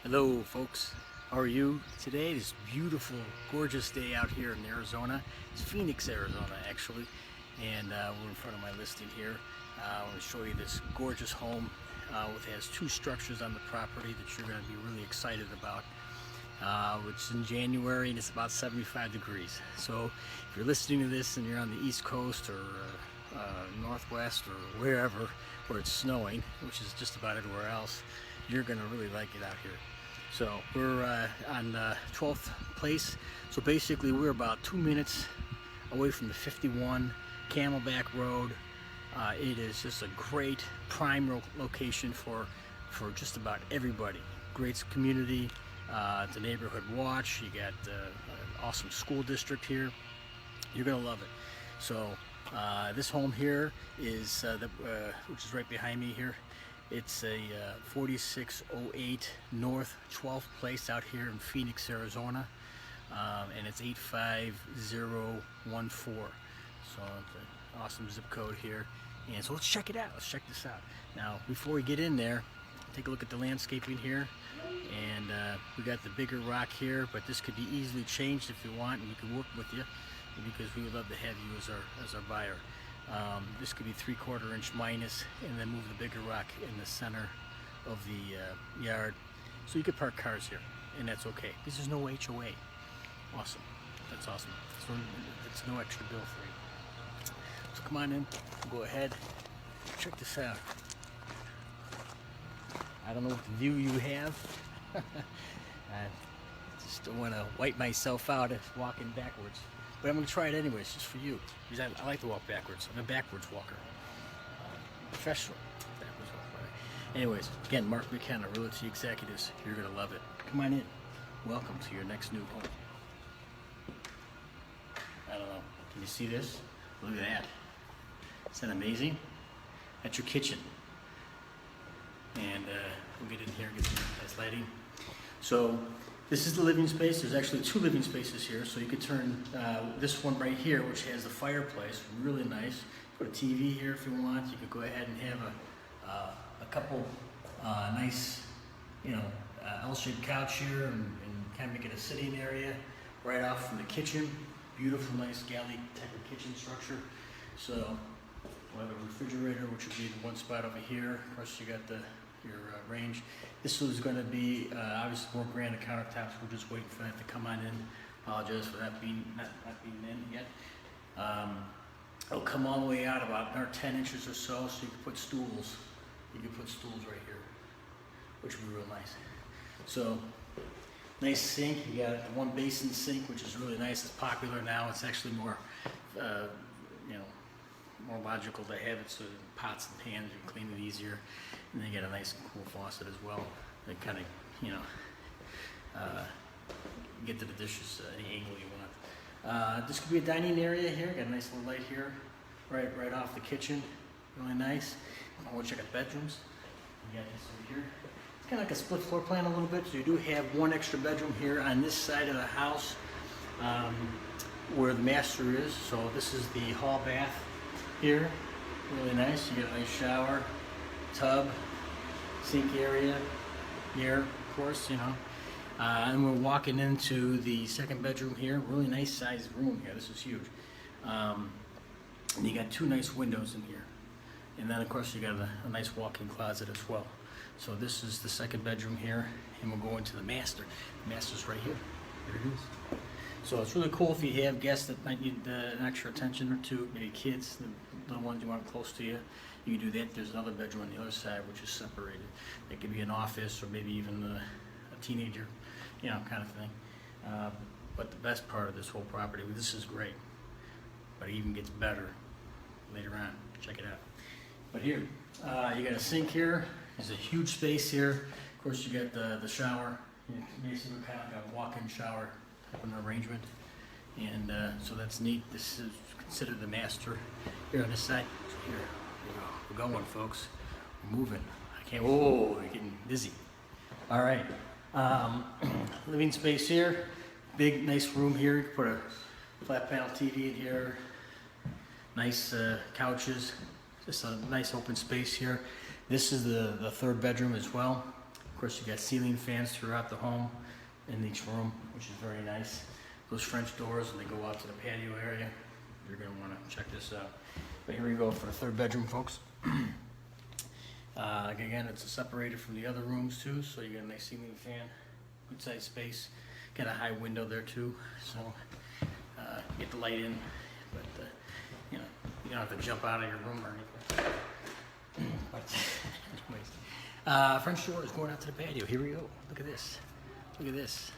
Hello folks, how are you? Today is a beautiful, gorgeous day out here in Arizona. It's Phoenix, Arizona actually, and we're in front of my listing here. I want to show you this gorgeous home. It has two structures on the property that you're going to be really excited about. It's in January and it's about 75 degrees. So if you're listening to this and you're on the East Coast or Northwest or wherever where it's snowing, which is just about everywhere else, you're going to really like it out here. So we're on 12th place. So basically we're about 2 minutes away from the 51 Camelback Road. It is just a great prime location for just about everybody. Great community. It's a neighborhood watch. You got an awesome school district here. You're gonna love it. So this home here is which is right behind me here. It's a 4608 North 12th Place out here in Phoenix, Arizona, and it's 85014. So it's an awesome zip code here. And so let's check it out. Let's check this out. Now, before we get in there, take a look at the landscaping here. And we got the bigger rock here, but this could be easily changed if you want, and we can work with you because we would love to have you as our buyer. This could be 3/4 inch minus, and then move the bigger rock in the center of the yard, so you could park cars here, and that's okay. This is no HOA. Awesome. That's awesome. So it's no extra bill for you. So come on in. Go ahead. Check this out. I don't know what view you have. I just don't want to wipe myself out walking backwards. But I'm going to try it anyways, just for you. Because I like to walk backwards. I'm a backwards walker. Professional backwards walker. Anyways, again, Mark McKenna, Realty Executives. You're going to love it. Come on in. Welcome to your next new home. I don't know. Can you see this? Look at that. Isn't that amazing? That's your kitchen. And we'll get in here and get some nice lighting. So this is the living space. There's actually two living spaces here. So you could turn this one right here, which has the fireplace, really nice. Put a TV here if you want. You could go ahead and have a couple nice, L-shaped couch here, and kind of make it a sitting area right off from the kitchen. Beautiful, nice galley type of kitchen structure. So we'll have a refrigerator, which would be the one spot over here. Of course, you got your range. This was going to be obviously more granite countertops. We're just waiting for that to come on in. Apologize for that being not being in yet. It'll come all the way out about another 10 inches or so you can put stools. You can put stools right here, which would be real nice. So nice sink. You got one basin sink, which is really nice. It's popular now. It's actually more more logical to have it so that pots and pans you can clean it easier, and then you get a nice cool faucet as well that kind of get to the dishes any angle you want. This could be a dining area here. Got a nice little light here right off the kitchen, really nice. We'll check out bedrooms. You got this over here. It's kind of like a split floor plan a little bit, so you do have one extra bedroom here on this side of the house where the master is. So this is the hall bath here, really nice. You got a nice shower, tub, sink area here, of course, and we're walking into the second bedroom here. Really nice sized room here. This is huge. And you got two nice windows in here, and then of course you got a nice walk-in closet as well. So this is the second bedroom here, and we'll go into the master. The master's right here. There it is. So it's really cool if you have guests that might need an extra attention or two, maybe kids, the little ones you want close to you. You can do that. There's another bedroom on the other side which is separated. It could be an office or maybe even a teenager, kind of thing. But the best part of this whole property, this is great, but it even gets better later on. Check it out. But here, you got a sink here. There's a huge space here. Of course, you got the shower. Basically kind of like a walk-in shower type of arrangement, and so that's neat. This is considered the master here on this side. So here we go. We're going, folks. We're moving. I can't. Whoa, you're getting dizzy. All right. Living space here. Big, nice room here. You can put a flat panel TV in here. Nice couches. Just a nice open space here. This is the third bedroom as well. Of course, you got ceiling fans throughout the home in each room, which is very nice. Those French doors, and they go out to the patio area. You're going to want to check this out. But here we go for the third bedroom, folks. Again, it's separated from the other rooms too, so you got a nice ceiling fan, good sized space. Got a high window there too, so get the light in, but you know, you don't have to jump out of your room or anything. But anyways, French door is going out to the patio. Here we go. Look at this. Look at this.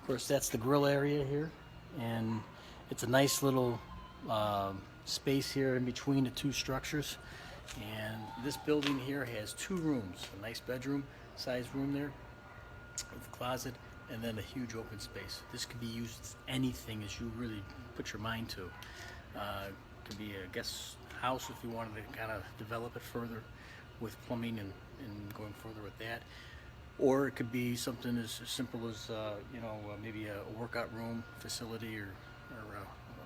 Of course, that's the grill area here, and it's a nice little space here in between the two structures. And this building here has two rooms, a nice bedroom sized room there with a closet, and then a huge open space. This could be used as anything as you really put your mind to. Could be a guest house if you wanted to kind of develop it further with plumbing and going further with that. Or it could be something as simple as maybe a workout room facility, or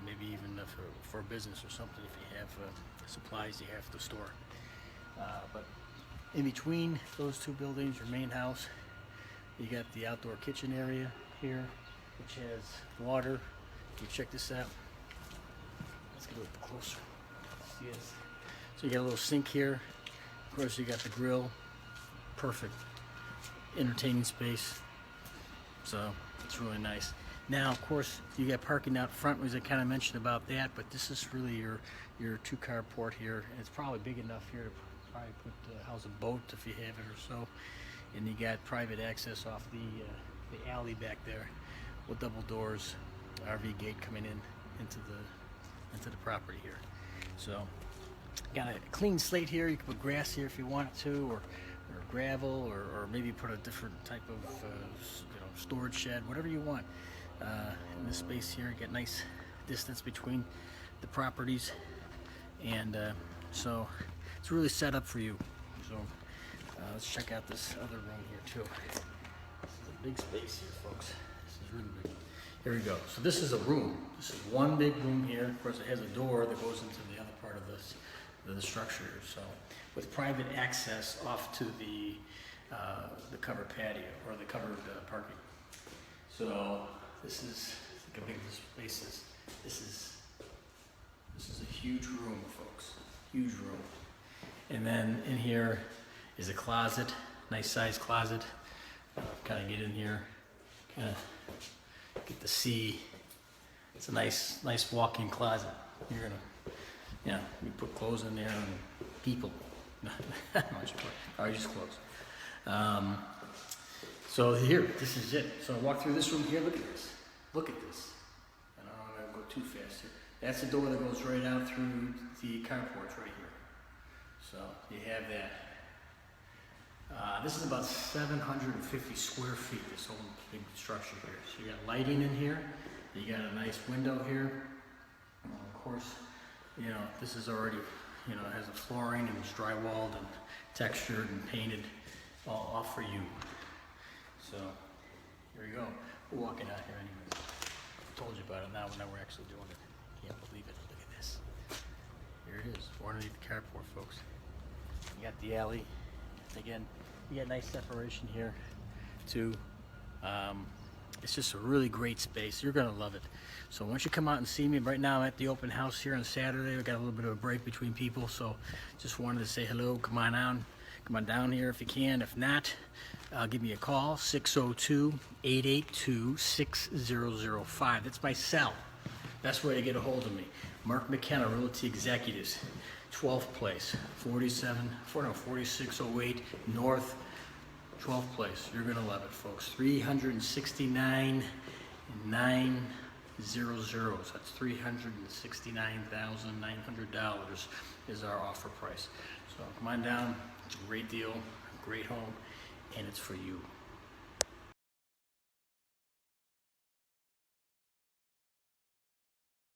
maybe even for a business or something if you have supplies you have to store. But in between those two buildings, your main house, you got the outdoor kitchen area here, which has water. You check this out. Let's get a little closer. See this? So you got a little sink here. Of course, you got the grill. Perfect entertaining space. So it's really nice. Now, of course, you got parking out front, as I kind of mentioned about that, but this is really your two-car port here. And it's probably big enough here to probably house a boat if you have it or so. And you got private access off the alley back there with double doors, RV gate coming in into the property here. So got a clean slate here. You can put grass here if you want to, or gravel, or maybe put a different type of storage shed, whatever you want. In this space here, you get nice distance between the properties, and so it's really set up for you. So let's check out this other room here too. This is a big space here, folks. This is really big. Here we go. So this is a room. This is one big room here. Of course, it has a door that goes into the other part of the structure here. So with private access off to the covered patio or the covered parking. So this is like a big space. This is a huge room, folks. Huge room. And then in here is a closet, nice sized closet. Kind of get in here, kind of get to see. It's a nice walk-in closet. You're gonna, you put clothes in there and people. Or just clothes. So here, this is it. So I walk through this room here. Look at this. Look at this. I don't want to go too fast here. That's the door that goes right out through the carports right here. So you have that. This is about 750 square feet, this whole big structure here. So you got lighting in here. You got a nice window here. Of course, this is already, it has a flooring and it's drywalled and textured and painted all for you. So here we go. We're walking out here anyways. I told you about it now we're actually doing it. Can't believe it. Look at this. Here it is. We're underneath the carport, folks. You got the alley. Again, you got nice separation here too. It's just a really great space. You're gonna love it. So once you come out and see me, right now I'm at the open house here on Saturday. We got a little bit of a break between people, so just wanted to say hello. Come on down here if you can. If not, give me a call, 602-882-6005. That's my cell. Best way to get a hold of me. Mark McKenna, Realty Executives, 12th place, 4608 North, 12th place. You're gonna love it, folks. $369,900. That's $369,900 is our offer price. So come on down. It's a great deal, a great home, and it's for you.